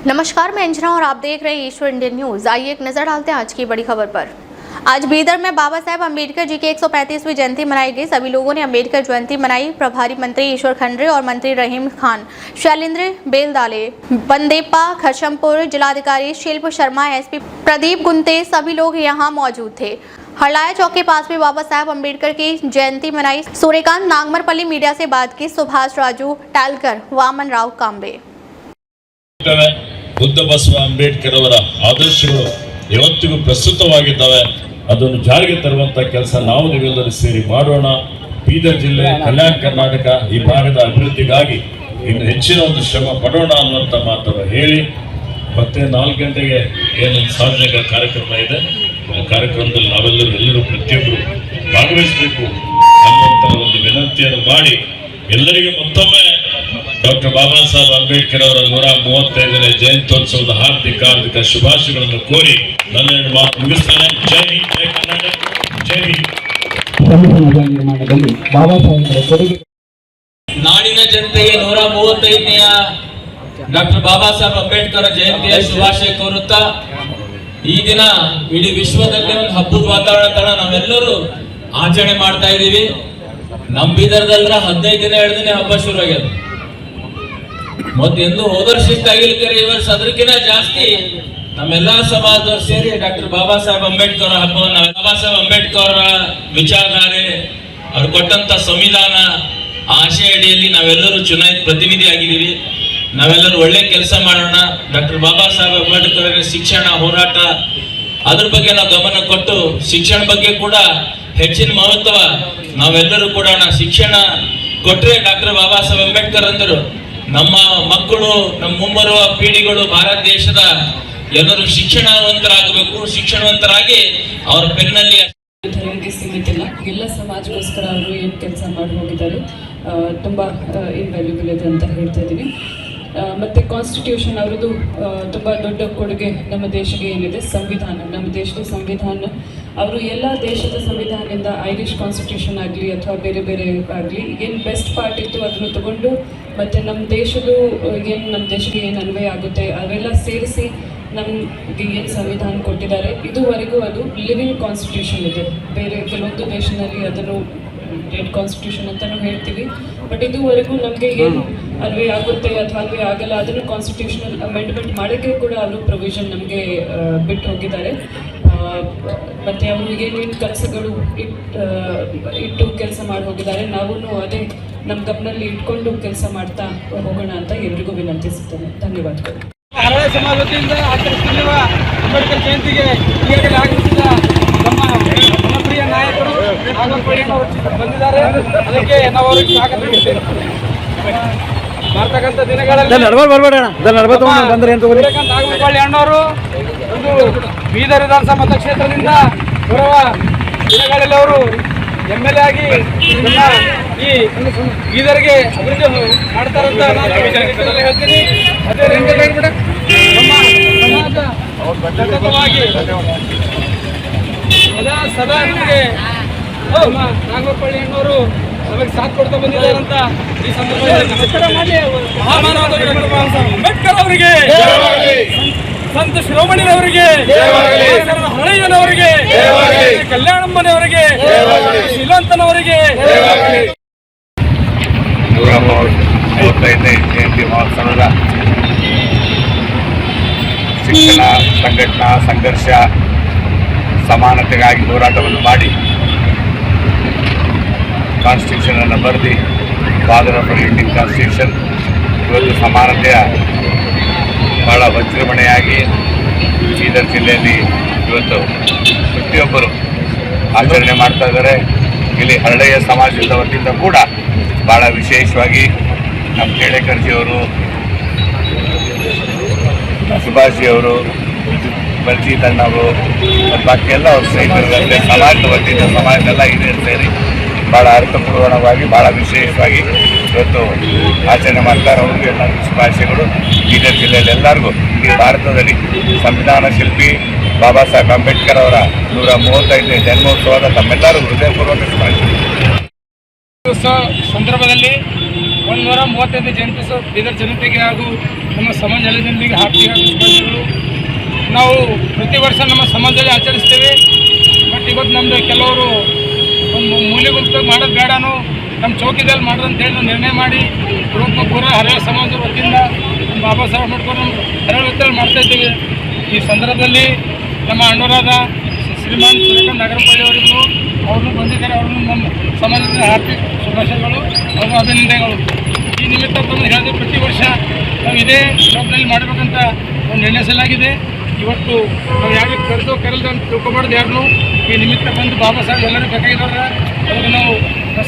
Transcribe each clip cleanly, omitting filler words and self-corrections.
नमस्कार, मैं अंजना और आप देख रहे हैं ईश्वर इंडियन न्यूज। आइए एक नजर डालते हैं आज की बड़ी खबर पर। आज बीदर में बाबा साहेब अम्बेडकर जी की 135वीं जयंती मनाई गई। सभी लोगों ने अम्बेडकर जयंती मनाई। प्रभारी मंत्री ईश्वर खंड्रे और मंत्री रहीम खान, शैलेंद्र बेलदाले, बंदेप्पा खशमपुर, जिलाधिकारी शिल्प शर्मा, एसपी प्रदीप गुंते, सभी लोग यहाँ मौजूद थे। हरलाया चौक के पास भी बाबा साहेब अम्बेडकर की जयंती मनाई। सूर्यकांत नागमरपल्ली मीडिया से बात की। सुभाष राजू टालकर, वामन राव कांबे। ಬುದ್ಧ ಬಸವ ಅಂಬೇಡ್ಕರ್ ಅವರ ಆದರ್ಶಗಳು ಯಾವತ್ತಿಗೂ ಪ್ರಸ್ತುತವಾಗಿದ್ದಾವೆ. ಅದನ್ನು ಜಾರಿಗೆ ತರುವಂತ ಕೆಲಸ ನಾವು ನೀವೆಲ್ಲರೂ ಸೇರಿ ಮಾಡೋಣ. ಬೀದರ್ ಜಿಲ್ಲೆ, ಕಲ್ಯಾಣ ಕರ್ನಾಟಕ ಈ ಭಾಗದ ಅಭಿವೃದ್ಧಿಗಾಗಿ ಇನ್ನು ಹೆಚ್ಚಿನ ಒಂದು ಶ್ರಮ ಪಡೋಣ ಅನ್ನುವಂಥ ಮಾತನ್ನು ಹೇಳಿ, ಮತ್ತೆ 4 ಗಂಟೆಗೆ ಏನೊಂದು ಸಾರ್ವಜನಿಕ ಕಾರ್ಯಕ್ರಮ ಇದೆ. ಆ ಕಾರ್ಯಕ್ರಮದಲ್ಲಿ ಎಲ್ಲರೂ ಪ್ರತಿಯೊಬ್ಬರು ಭಾಗವಹಿಸಬೇಕು ಅನ್ನುವಂಥ ಒಂದು ವಿನಂತಿಯನ್ನು ಮಾಡಿ ಎಲ್ಲರಿಗೂ ಮತ್ತೊಮ್ಮೆ ಡಾಕ್ಟರ್ ಬಾಬಾ ಸಾಹೇಬ್ ಅಂಬೇಡ್ಕರ್ ಅವರ 135ನೇ ಜಯಂತ್ಯೋತ್ಸವದ ಹಾರ್ದಿಕ ಶುಭಾಶಯಗಳನ್ನು ಕೋರಿ ನನ್ನ ಮಾತು ಮುಗಿಸ್ತೇನೆ. ಜೈ ಹಿಂದ್, ಜೈ ಕರ್ನಾಟಕ, ಜೈ ಹಿಂದ್. ನಾಡಿನ ಜನತೆಗೆ 135ನೆಯ ಡಾಕ್ಟರ್ ಬಾಬಾ ಸಾಹೇಬ್ ಅಂಬೇಡ್ಕರ್ ಜಯಂತಿಯ ಶುಭಾಶಯ ಕೋರುತ್ತಾ, ಈ ದಿನ ಇಡೀ ವಿಶ್ವದಲ್ಲಿ ಒಂದು ಹಬ್ಬದ ವಾತಾವರಣ ತರ ನಾವೆಲ್ಲರೂ ಆಚರಣೆ ಮಾಡ್ತಾ ಇದ್ದೀವಿ. ನಮ್ಮ ಬೀದರ್ದಲ್ಲ 15 ದಿನ 2 ದಿನ ಹಬ್ಬ ಶುರು ಆಗ್ಯದ. ಮತ್ತೆ ಎಂದು ಹೋದರ್ ಶಿಸ್ತಾಗಿಲ್ಕರೆ ಈ ವರ್ಷ ಅದಕ್ಕಿಂತ ಜಾಸ್ತಿ ನಮ್ಮೆಲ್ಲಾ ಸಮಾಜದವ್ರು ಸೇರಿ ಡಾಕ್ಟರ್ ಬಾಬಾ ಸಾಹೇಬ್ ಅಂಬೇಡ್ಕರ್ ಹಬ್ಬವನ್ನು, ಬಾಬಾ ಸಾಹೇಬ್ ಅಂಬೇಡ್ಕರ್ ವಿಚಾರಧಾರೆ, ಅವ್ರು ಕೊಟ್ಟಂತ ಸಂವಿಧಾನ ಆಶಯ ಅಡಿಯಲ್ಲಿ ನಾವೆಲ್ಲರೂ ಚುನಾಯಿತ ಪ್ರತಿನಿಧಿ ಆಗಿದ್ದೀವಿ. ನಾವೆಲ್ಲರೂ ಒಳ್ಳೆ ಕೆಲಸ ಮಾಡೋಣ. ಡಾಕ್ಟರ್ ಬಾಬಾ ಸಾಹೇಬ್ ಅಂಬೇಡ್ಕರ್ ಶಿಕ್ಷಣ ಹೋರಾಟ, ಅದ್ರ ಬಗ್ಗೆ ನಾವು ಗಮನ ಕೊಟ್ಟು ಶಿಕ್ಷಣ ಬಗ್ಗೆ ಕೂಡ ಹೆಚ್ಚಿನ ಮಹತ್ವ ನಾವೆಲ್ಲರೂ ಕೊಡೋಣ. ಶಿಕ್ಷಣ ಕೊಟ್ರೆ ಡಾಕ್ಟರ್ ಬಾಬಾ ಸಾಹೇಬ್ ಅಂಬೇಡ್ಕರ್ ಅಂದರು ನಮ್ಮ ಮಕ್ಕಳು, ನಮ್ಮ ಮುಂಬರುವ ಪೀಳಿಗೆಗಳು ಭಾರತ ದೇಶದ ಎಲ್ಲರೂ ಶಿಕ್ಷಣವಂತರಾಗಬೇಕು. ಶಿಕ್ಷಣವಂತರಾಗಿ ಅವರ ಪೆನ್ನಲ್ಲಿ ಸೀಮಿತ ಇಲ್ಲ, ಎಲ್ಲ ಸಮಾಜಗೋಸ್ಕರ ಅವರು ಏನು ಕೆಲಸ ಮಾಡಿ ಹೋಗಿದ್ದಾರೆ, ತುಂಬ ಇನ್ವ್ಯಾಲ್ಯೂಬಲ್ ಇದೆ ಅಂತ ಹೇಳ್ತಾ ಇದ್ದೀವಿ. ಮತ್ತು ಕಾನ್ಸ್ಟಿಟ್ಯೂಷನ್ ಅವರದ್ದು ತುಂಬ ದೊಡ್ಡ ಕೊಡುಗೆ ನಮ್ಮ ದೇಶಕ್ಕೆ ಏನಿದೆ. ಸಂವಿಧಾನ, ನಮ್ಮ ದೇಶದ ಸಂವಿಧಾನ, ಅವರು ಎಲ್ಲ ದೇಶದ ಸಂವಿಧಾನದಿಂದ ಐರಿಷ್ ಕಾನ್ಸ್ಟಿಟ್ಯೂಷನ್ ಆಗಲಿ ಅಥವಾ ಬೇರೆ ಬೇರೆ ಆಗಲಿ ಏನು ಬೆಸ್ಟ್ ಪಾರ್ಟ್ ಇತ್ತು ಅದನ್ನು ತಗೊಂಡು, ಮತ್ತು ನಮ್ಮ ದೇಶಕ್ಕೆ ಏನು ಅನ್ವಯ ಆಗುತ್ತೆ ಅವೆಲ್ಲ ಸೇರಿಸಿ ನಮಗೆ ಏನು ಸಂವಿಧಾನ ಕೊಟ್ಟಿದ್ದಾರೆ. ಇದುವರೆಗೂ ಅದು ಲಿವಿಂಗ್ ಕಾನ್ಸ್ಟಿಟ್ಯೂಷನ್ ಇದೆ. ಬೇರೆ ಕೆಲವೊಂದು ದೇಶದಲ್ಲಿ ಅದನ್ನು ಡೆಡ್ ಕಾನ್ಸ್ಟಿಟ್ಯೂಷನ್ ಅಂತಲೂ ಹೇಳ್ತೀವಿ. ಬಟ್ ಇದುವರೆಗೂ ನಮಗೆ ಏನು ಅನ್ವಯ ಆಗುತ್ತೆ ಅಥವಾ ಅನ್ವಯ ಆಗಲ್ಲ ಅದನ್ನು ಕಾನ್ಸ್ಟಿಟ್ಯೂಷನಲ್ ಅಮೆಂಡ್ಮೆಂಟ್ ಮಾಡೋಕ್ಕೆ ಕೂಡ ಅವರು ಪ್ರೊವಿಷನ್ ನಮಗೆ ಬಿಟ್ಟು ಹೋಗಿದ್ದಾರೆ. ಮತ್ತು ಅವರು ಏನೇನು ಕೆಲಸಗಳು ಇಟ್ಟು ಕೆಲಸ ಮಾಡಿ ಹೋಗಿದ್ದಾರೆ, ನಾವು ಅದೇ ನಮ್ಮ ಗಮನಲ್ಲಿ ಇಟ್ಕೊಂಡು ಕೆಲಸ ಮಾಡ್ತಾ ಹೋಗೋಣ ಅಂತ ಎಲ್ರಿಗೂ ವಿನಂತಿಸುತ್ತೇನೆ. ಧನ್ಯವಾದಗಳು. ಹರಳೆ ಸಮಾಜ ವತಿಯಿಂದ ಆಚರಿಸುತ್ತಿರುವ ಅಂಬೇಡ್ಕರ್ ಜಯಂತಿಗೆ ಈಗಾಗಲೇ ಆಗಮಿಸಿದ ನಮ್ಮ ಜನಪ್ರಿಯ ನಾಯಕರು ಬಂದಿದ್ದಾರೆ. ಅದಕ್ಕೆ ನಾವು ಅವರಿಗೆ ಸ್ವಾಗತ ನೀಡುತ್ತೇವೆ. ಬರ್ತಕ್ಕಂಥ ದಿನಗಳಲ್ಲಿ ನಾಗಮರಪಳ್ಳಿ ಅಣ್ಣವರು ಒಂದು ಬೀದರ್ ವಿಧಾನಸಭಾ ಮತಕ್ಷೇತ್ರದಿಂದ ಬರುವ ದಿನಗಳಲ್ಲಿ ಅವರು MLA ಆಗಿ ಈ ಬೀದರ್ಗೆ ಅಭಿವೃದ್ಧಿ ಮಾಡ್ತಾರಂತ ನಾನು ಹೇಳ್ತೀನಿ. ಅದೇ ರೀತಿ ನಮ್ಮ ಸಮಾಜ ಸತತವಾಗಿ ಸದಾ ನಮಗೆ ನಾಗಮರಪಳ್ಳಿ ಅಣ್ಣವರು ನಮಗೆ ಸಾಥ್ ಕೊಡ್ತಾ ಬಂದಿದ್ದಾರಂತ ಈ ಸಂದರ್ಭದಲ್ಲಿ ಅಂಬೇಡ್ಕರ್ ಅವರಿಗೆ, ಸಂತ ಶಿರೋಮಣಿಯವರಿಗೆ, ಹಳೆಯನವರಿಗೆ, ಕಲ್ಯಾಣಮ್ಮನವರಿಗೆ, ಶಿಲಂತನವರಿಗೆ 135ನೇ ಜಯಂತಿ ಮಹೋತ್ಸವದ ಶಿಕ್ಷಣ, ಸಂಘಟನಾ, ಸಂಘರ್ಷ, ಸಮಾನತೆಗಾಗಿ ಹೋರಾಟವನ್ನು ಮಾಡಿ ಕಾನ್ಸ್ಟಿಟ್ಯೂಷನ್ ಅನ್ನು ಬರೆದು ಫಾದರ್ ಆಫ್ ಇಂಡಿಯನ್ ಕಾನ್ಸ್ಟಿಟ್ಯೂಷನ್ ಇವತ್ತು ಸಮಾನತೆಯ ಬಹಳ ವಜ್ರಮಣೆಯಾಗಿ ಬೀದರ್ ಜಿಲ್ಲೆಯಲ್ಲಿ ಇವತ್ತು ಪ್ರತಿಯೊಬ್ಬರು ಆಚರಣೆ ಮಾಡ್ತಾ ಇದ್ದಾರೆ. ಇಲ್ಲಿ ಹರಳೆಯ ಸಮಾಜದ ವತಿಯಿಂದ ಕೂಡ ಭಾಳ ವಿಶೇಷವಾಗಿ ನಮ್ಮ ಕೇಳೇಕರ್ಜಿಯವರು, ಸುಭಾಷ್ಜಿಯವರು, ಬಲ್ಜೀತ್ ಅಣ್ಣವರು ಮತ್ತು ಬಾಕಿ ಎಲ್ಲ ಅವ್ರ ಸ್ನೇಹಿತರು ಸಮಾಜದ ವತಿಯಿಂದ ಸಮಾಜದೆಲ್ಲ ಹಿರಿಯರು ಸೇರಿ ಭಾಳ ಅರ್ಥಪೂರ್ಣವಾಗಿ ಭಾಳ ವಿಶೇಷವಾಗಿ ಇವತ್ತು ಆಚರಣೆ ಮಾಡ್ತಾರೆ. ಅವ್ರಿಗೆ ಎಲ್ಲ ಶುಭಾಶಯಗಳು. ಬೀದರ್ ಜಿಲ್ಲೆಯಲ್ಲಿ ಎಲ್ಲರಿಗೂ ಈ ಭಾರತದಲ್ಲಿ ಸಂವಿಧಾನ ಶಿಲ್ಪಿ ಬಾಬಾ ಸಾಹೇಬ್ ಅಂಬೇಡ್ಕರ್ ಅವರ 135ನೇ ಜನ್ಮೋತ್ಸವದ ತಮ್ಮೆಲ್ಲರೂ ಹೃದಯಪೂರ್ವಕ ಶುಭಾಶಯಗಳು. ಸಂದರ್ಭದಲ್ಲಿ 135ನೇ ಜಯಂತಿ ಬೀದರ್ ಜನತೆಗೆ ಹಾಗೂ ನಮ್ಮ ಸಮಾಜ ಎಲ್ಲ ಜನರಿಗೆ ಹಾರ್ದಿಕ ಶುಭಾಶಯಗಳು. ನಾವು ಪ್ರತಿ ವರ್ಷ ನಮ್ಮ ಸಮಾಜದಲ್ಲಿ ಆಚರಿಸ್ತೇವೆ. ಬಟ್ ಇವತ್ತು ನಮ್ಮದು ಕೆಲವರು ಒಂದು ಮೂಲೆ ಗುಂಪು ಮಾಡೋದು ಬೇಡನೋ ನಮ್ಮ ಚೌಕಿದಲ್ಲಿ ಮಾಡೋದು ಅಂತೇಳಿ ನಾವು ನಿರ್ಣಯ ಮಾಡಿ ಇವತ್ತು ಪೂರ ಹರಿಯಾಣ ಸಮಾಜದ ವತಿಯಿಂದ ಬಾಬಾ ಸಾಹೇಬ್ ಅಂಬೇಡ್ಕರ್ ಹರಿಯಾಣ ವತಿಯಲ್ಲಿ ಮಾಡ್ತಾಯಿದ್ದೀವಿ. ಈ ಸಂದರ್ಭದಲ್ಲಿ ನಮ್ಮ ಅಣ್ಣವರಾದ ಶ್ರೀಮಾನ್ ಸೂರ್ಯಕಾಂತ್ ನಾಗರಪಳ್ಳಿ ಅವರಿಗೂ ಅವ್ರನ್ನೂ ಬಂದಿದ್ದಾರೆ. ಅವ್ರನ್ನೂ ನಮ್ಮ ಸಮಾಜದ ಹಾರ್ದಿಕ ಶುಭಾಶಯಗಳು ಹಾಗೂ ಅಭಿನಂದನೆಗಳು. ಈ ನಿಮಿತ್ತ ತಂದು ಹೇಳಿದ್ರೆ ಪ್ರತಿ ವರ್ಷ ನಾವು ಇದೇ ಬ್ಲಾಕ್ನಲ್ಲಿ ಮಾಡಬೇಕಂತ ಒಂದು ನಿರ್ಣಯಿಸಲಾಗಿದೆ. ಇವತ್ತು ನಾವು ಯಾರಿಗೆ ಕರೆದು ಅಂತ ತಿಳ್ಕೊಬಾರ್ದು ಯಾರನ್ನು. ಈ ನಿಮಿತ್ತ ಬಂದು ಬಾಬಾ ಸಾಹೇಬ್ ಎಲ್ಲರೂ ಬೇಕಾಗಿದ್ದಾರೆ. ಅವ್ರಿಗೆ ನಾವು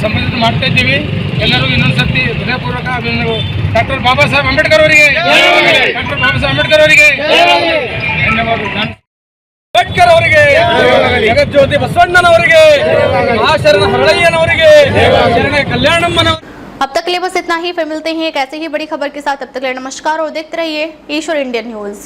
ಸಂಬಂಧಿತ ಮಾಡ್ತಾ ಇದ್ದೀವಿ. ಎಲ್ಲರಿಗೂ ಇನ್ನೊಂದು ಸರ್ತಿ ಹೃದಯಪೂರ್ವಕ ಅಭಿನಂದನೆಗಳು. ಡಾಕ್ಟರ್ ಬಾಬಾ ಸಾಹೇಬ್ ಅಂಬೇಡ್ಕರ್ ಅವರಿಗೆ, ಡಾಕ್ಟರ್ ಬಾಬಾ ಸಾಹೇಬ್ ಅಂಬೇಡ್ಕರ್ ಅವರಿಗೆ ಧನ್ಯವಾದಗಳು. ಅಂಬೇಡ್ಕರ್ ಅವರಿಗೆ, ಜಗಜ್ಯೋತಿ ಬಸವಣ್ಣನವರಿಗೆ, ಮಹಾಶರಣ ಹರಳಯ್ಯನವರಿಗೆ, ಶರಣ ಕಲ್ಯಾಣಮ್ಮನ. अब तक के लिए बस इतना ही। फिर मिलते हैं एक ऐसे ही बड़ी खबर के साथ। अब तक के लिए नमस्कार और देखते रहिए ईश्वर इंडियन न्यूज।